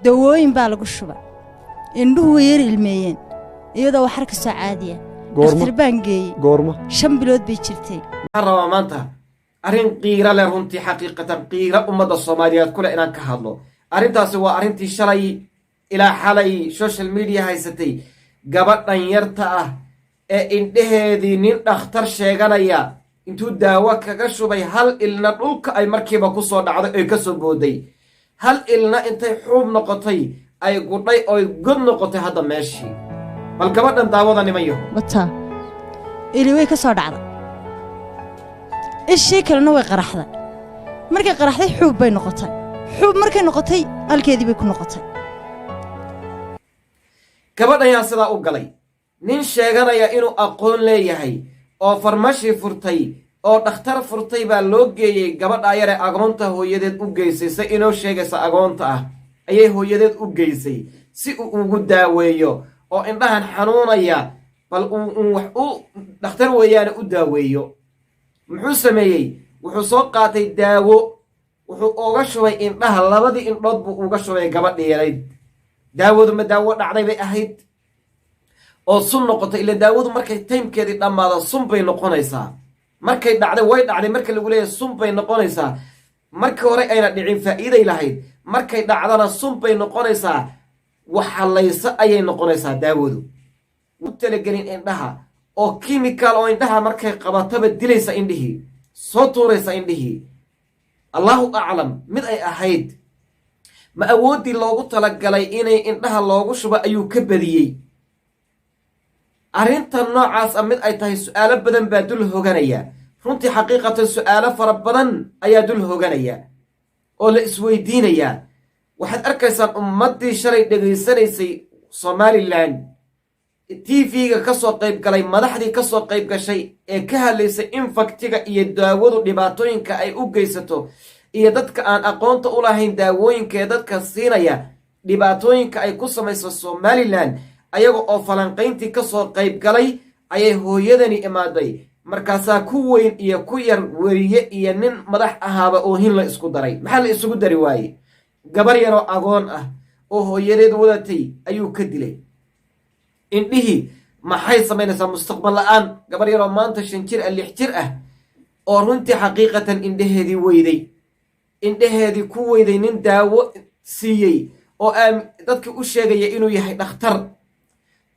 dawooyin baa lagu shubay indhuhu yar ilmeeyeen iyadoo wax arka soo caadiya dhakhtar baan geeyey goorma 5 bilood bay jirtay raba maanta arrin qiira leh runtii xaqiiqatan qiira ummadda Soomaaliyeed kule inaan ka hadlo arrintaasi waa arrintii shalay ilaa xalay social media haysatay gabadhan yarta ah ee indhaheedii nin dhakhtar sheeganaya intuu daawo kaga shubay hal ilna dhulka ay markiiba ku soo dhacday ay ka soo booday hal ilna intay xuub noqotay ay gudhay oo god noqotay hadda meeshii bal gabadhan daawada nimayo wata ili way ka soo dhacday ishii kalena way qaraxday markay qaraxday xuub bay noqotay xuub markay noqotay halkeedii bay ku noqotay gabadhan yaa sidaa u galay nin sheeganaya inuu aqoon leeyahay oo farmashi furtay oo dhakhtar furtay baa loo geeyey gabadha yar ee agoonta hooyadeed u geysay si inoo sheegaysa agoonta ah ayay hooyadeed u geysay si uu ugu daaweeyo oo indhahan xanuunaya bal uu wax u dhakhtar weeyaana u daaweeyo muxuu sameeyey wuxuu soo qaatay daawo wuxuu uga shubay indhaha labadii indhood buu uga shubay gabadhii yarayd daawadu ma daawo dhacday bay ahayd oo sun noqotay ila daawadu markay timekeedii dhammaado sun bay noqonaysaa markay dhacday way dhacday marka lagu leeyahay sun bay noqonaysaa markii hore ayna dhicin faa'iiday lahayd markay dhacdana sun bay noqonaysaa waxalaysa ayay noqonaysaa daawadu u talagelin indhaha oo chemical oo indhaha markay qabataba dilaysa indhihii soo tuuraysa indhihii allahu aclam mid ay ahayd ma awoodii loogu talagalay inay indhaha loogu shubo ayuu ka badiyey arrintan noocaas ah mid ay tahay su'aalo badan baa dul hoganaya runtii xaqiiqatan su'aalo fara badan ayaa dul hoganaya oo la isweydiinayaa waxaad arkaysaan ummaddii shalay dhegaysanaysay Somaliland TV-ga ka soo qayb galay madaxdii ka soo qayb gashay ee ka hadlaysay infaktiga iyo daawadu dhibaatooyinka ay u geysato iyo dadka aan aqoonta u lahayn daawooyinka ee dadka siinaya dhibaatooyinka ay ku samayso Somaliland ayaga oo falanqayntii ka soo qayb galay ayay hooyadani imaaday markaasaa ku weyn iyo ku yar weriye iyo nin madax ahaaba oo hin la isku daray maxaa la isugu dari waaye gabar yaroo agoon ah oo hooyadeed wadatay ayuu ka dilay indhihii maxay samaynaysaa mustaqbal la'aan gabar yaroo maanta 5 jir 6 jir ah oo runtii xaqiiqatan indhaheedii ku weyday nin daawo siiyey oo dadka u sheegaya inuu yahay dhakhtar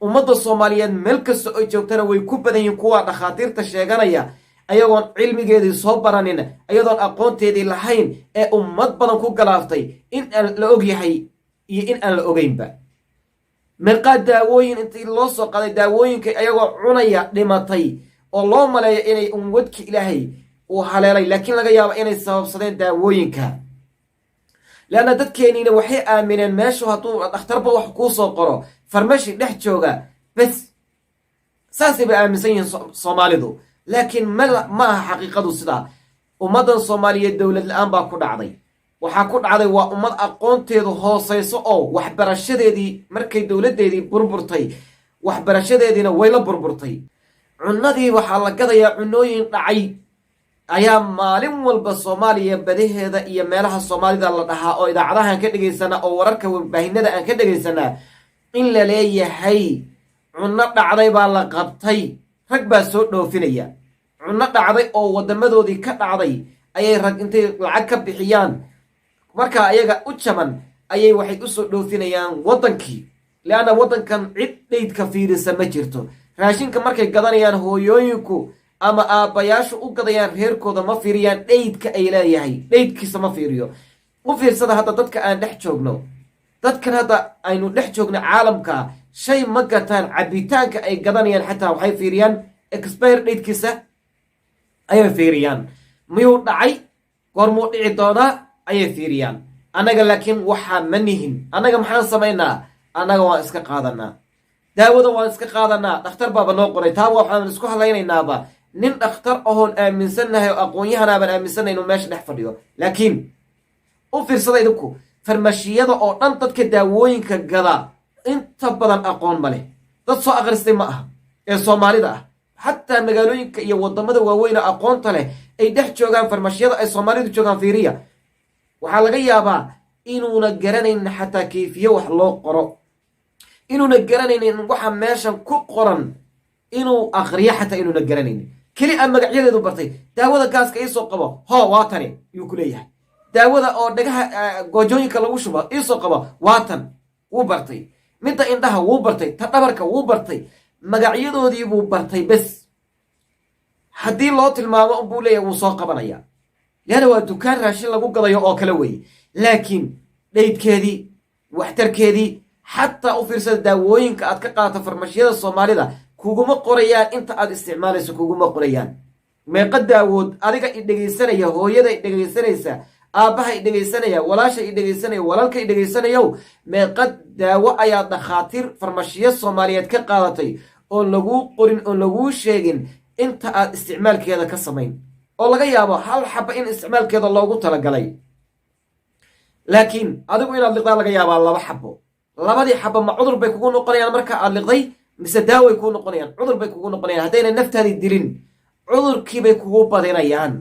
ummadda Soomaaliyeed meel kasta oo joogtana way ku badan yihiin kuwa dhakhaatiirta sheeganaya ayagoon cilmigeedii soo baranin ayadoon aqoonteedii lahayn ee ummad badan ku galaaftay in aan la og yahay iyo in aan la ogeynba meeqa daawooyin intii loo soo qaday daawooyinka ayagoo cunaya dhimatay oo loo maleeyo inay ummadki ilaahay uu haleelay laakiin laga yaabo inay sababsadeen daawooyinka laana dadkeeniina waxay aamineen meeshu hadduu dhakhtarba wax kuu soo qoro farmashi dhex jooga bas saasay ba aaminsan yihiin Soomaalidu laakiin ma aha xaqiiqadu sidaa ummadan Soomaaliyeed dawlad la'aan baa ku dhacday waxaa ku dhacday waa ummad aqoonteedu hooseyso oo waxbarashadeedii markay dawladeedii burburtay waxbarashadeediina way la burburtay cunadii waxaa la gadayaa cunooyin dhacay ayaa maalin walba Soomaaliya badaheeda iyo meelaha Soomaalida la dhahaa oo idaacadaha aan ka dhageysana oo wararka warbaahinada aan ka dhageysana in la leeyahay cunno dhacday baa la qabtay rag baa soo dhoofinaya cunno dhacday oo wadamadoodii ka dhacday ayay rag intay lacag ka bixiyaan marka ayaga u jaban ayay waxay u soo dhoofinayaan wadankii laana wadankan cid dheydka fiirisa ma jirto raashinka markay gadanayaan hooyooyinku ama aabayaashu u gadayaan reerkooda ma fiiriyaan dheydka ay leeyahay dheydkiisa ma fiiriyo u fiirsada hadda dadka aan dhex joogno dadkan hadda aynu dhex joogno caalamka shay ma gataan cabitaanka ay gadanayaan xataa waxay fiiriyaan expire dheydkiisa ayay fiiriyaan miyuu dhacay goormuu dhici doonaa ayay fiiriyaan annaga laakiin waxaa ma nihin annaga maxaan samaynaa annaga waan iska qaadanaa daawada waan iska qaadanaa dhakhtar baaba noo qoray taa waxaan isku halaynaynaba nin dhakhtar ahoon aaminsannahay oo aqoon-yahanaaban aaminsannahay inuu meesha dhex fadhiyo laakiin u fiirsada idinku farmashiyada oo dhan dadka daawooyinka gada inta badan aqoon ma leh dad soo akhristay ma aha ee Soomaalida ah xataa magaalooyinka iyo wadamada waaweyn aqoonta leh ay dhex joogaan farmashiyada ay Soomaalidu joogaan fiiriya waxaa laga yaabaa inuuna garanaynin xataa kayfiye wax loo qoro, inuuna garanaynin waxa meeshan ku qoran inuu aqriyo xataa inuuna garanaynin. keli a magacyadeedu bartay. daawada gaaska iisoo qabo, hoo waa tani yuu ku leeyahay. daawada oo dhagaha goojooyinka lagu shubo iisoo qabo, waa tan wuu bartay. midda indhaha wuu bartay, ta dhabarka wuu bartay, magacyadoodii buu bartay bes. haddii loo tilmaamo unbuu leeyahay wuu soo qabanaya, leana waa dukaan raashin lagu gadayo oo kale weeye. laakiin dhaydkeedii, waxtarkeedii, xataa u fiirsada daawooyinka aad ka qaadato farmashiyada soomaalida kuguma qorayaan inta aad isticmaalayso, kuguma qorayaan. meeqa daawood adiga i dhegaysanaya, hooyada i dhegaysanaysa, aabbaha i dhegaysanaya, walaasha i dhegaysanaya, walaalka i dhegaysanayow, meeqa daawo ayaa dhakhaatiir farmashiyo soomaaliyeed ka qaadatay oo laguu qorin oo laguu sheegin inta aad isticmaalkeeda ka samayn, oo laga yaabo hal xaba in isticmaalkeeda loogu talagalay, laakiin adigu inaad liqdaa laga yaabaa 2 xabo. 2dii xabo ma cudur bay kugu noqonayaan marka aad liqday, mise daaway kugu noqonayaan? cudur bay kugu noqonayaan. haddayna naftaadii dilin, cudurkiibay kugu badinayaan.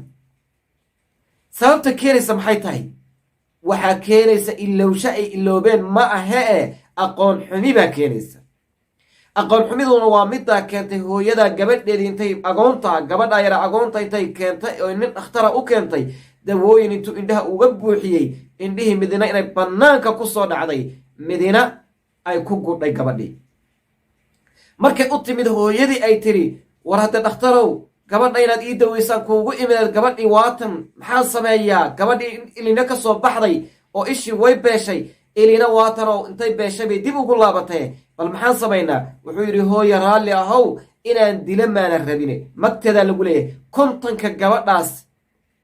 sababta keenaysa maxay tahay? waxaa keenaysa ilowsho ay iloobeen ma ahee aqoon xumi baa keenaysa. aqoon xumiduna waa middaa keentay hooyada gabadheedii intay agoonta, gabadha yara agoonta intay keentay oo nin dhakhtara u keentay, dawooyin intuu indhaha uga buuxiyey, indhihii midina inay bannaanka ku soo dhacday, midina ay ku gudhay gabadhii. markay u timid hooyadii ay tiri, war hadda dhakhtarow, gabadha inaad ii daweysaan kuugu imideed, gabadhii waatan maxaan sameeyaa? gabadhii ilina ka soo baxday oo ishii way beeshay, ilina waatan oo intay beeshay bay dib ugu laabatay, bal maxaan samaynaa? wuxuu yidhi, hooya raalli ahow, inaan dila maana rabine, magteedaa lagu leeyahay. 50 gabadhaas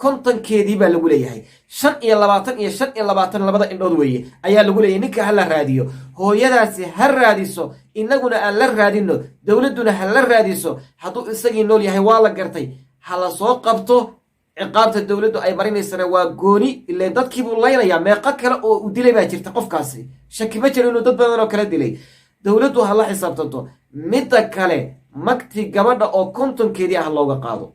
50keedii baa lagu leeyahay. 25 iyo 25 labada indhood weeye ayaa lagu leeyahay. ninka ha la raadiyo, hooyadaasi ha raadiso, innaguna aan la raadino, dowladduna ha la raadiso. hadduu isagii nool yahay waa la gartay, ha la soo qabto. ciqaabta dowladdu ay marinaysana waa gooni, ileen dadkiibuu laynayaa. meeqo kale oo u dilay baa jirta qofkaasi, shaki ma jiro inuu dad badan oo kala dilay. dowladdu ha la xisaabtanto. midda kale, magti gabadha oo 50keedii ah looga qaado.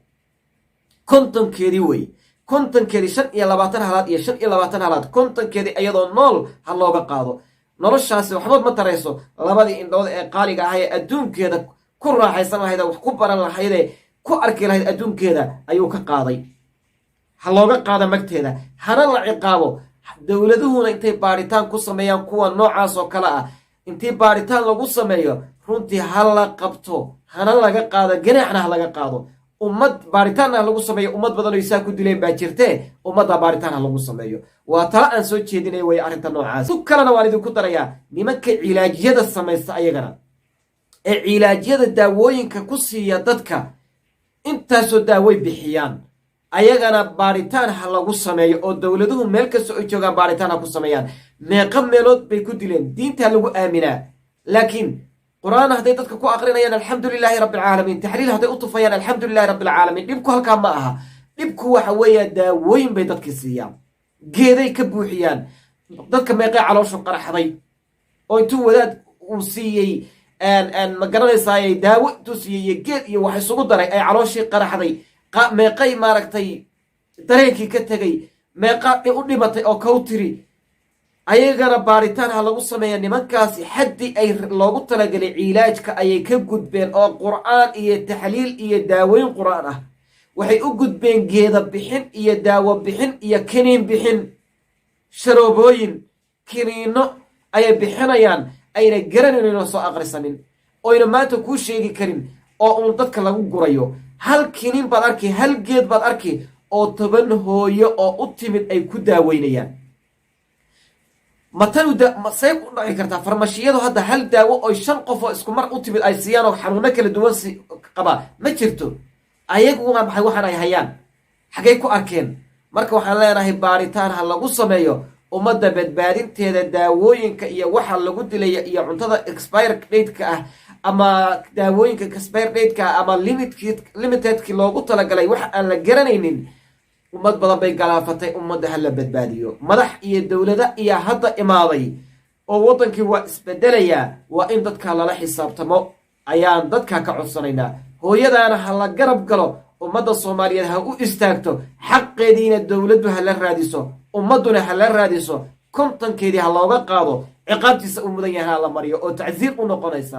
50keedii wey, 50keedii 25 halaad iyo 25 halaad, 50keedii iyadoo nool ha looga qaado. noloshaasi waxba ma tarayso. 2dii indhood ee qaaliga ahay ee adduunkeeda ku raaxaysan lahayd, wax ku baran lahaydee ku arki lahayd adduunkeeda ayuu ka qaaday. ha looga qaado magteeda, hana la ciqaabo. dowladuhuna intay baadhitaan ku sameeyaan kuwa noocaas oo kale ah, intii baadhitaan lagu sameeyo, runtii ha la qabto, hana laga qaado, ganaaxna ha laga qaado. ummad baaritaan ah lagu sameeyo, ummad badan oo isaa ku dileen baa jirtee, ummadda baaritaan ah lagu sameeyo. waa tala aan soo jeedinay way arrinta noocaas. si kalena waan idinku darayaa, nimanka cilaajyada samaysta ayagana ee cilaajyada daawooyinka ku siiya dadka, intaasoo daaway bixiyaan, ayagana baaritaan ha lagu sameeyo, oo dowladuhu meel kasta ay joogaan baaritaan ha ku sameeyaan. meeqa meelood bay ku dileen, diintaa lagu aaminaa. laakiin qur'aan hadday dadka ku aqrinayaan, alxamdu lilaahi rabbi alcaalamiin, taxliil hadday u tufayaan, alxamdu lilahi rabbi alcaalamiin. dhibku halkaa ma aha. dhibku waxa weeya daawooyin bay dadkii siiyaan, geeday ka buuxiyaan. dadka meeqee calooshu qaraxday oo intuu wadaad uu siiyey ma garanaysaaye daawo intuu siiyey geed iyo wax isugu daray ay calooshii qaraxday. meeqay maaragtay dareenkii ka tegay, meeqa u dhimatay oo kow tiri. ayagana baaritaan ha lagu sameeya. nimankaasi xaddii ay loogu talagelay cilaajka ayay ka gudbeen, oo qur'aan iyo taxliil iyo daaweyn qur'aan ah. waxay u gudbeen geeda bixin iyo daawo bixin iyo kiniin bixin, sharoobooyin, kiniinno ayay bixinayaan, ayna garanaynin oo soo aqrisanin, oyna maanta kuu sheegi karin, oo uun dadka lagu gurayo. hal kiniin baad arki, hal geed baad arki oo 10 hooyo oo u timid ay ku daaweynayaan. say u dhaci kartaa farmashiyadu hadda hal daawo oo 5 qof oo isku mar u timid ay siiyaan oo xanuuno kala duwan qabaa? ma jirto. ayaguna maxay waxaan ay hayaan xaggay ku arkeen? marka waxaan leenahay baaritaan ha lagu sameeyo, ummadda badbaadinteeda. daawooyinka iyo waxa lagu dilaya iyo cuntada expire date-ka ah, ama daawooyinka expire date-ka ah, ama limitedkii loogu talagalay wax aan la garanaynin, ummad badan bay galaafatay. ummadda ha la badbaadiyo. madax iyo dowlada iyo hadda imaaday oo waddankii waa isbedelayaa. waa in dadka lala xisaabtamo ayaan dadka ka codsanaynaa. hooyadaana ha la garab galo, ummadda soomaaliyeed ha u istaagto, xaqeediina dowladdu ha la raadiso, ummadduna ha la raadiso. kontonkeedii ha looga qaado ciqaabtiisa u mudan yahay ha la mariyo oo tacsiir u noqonaysa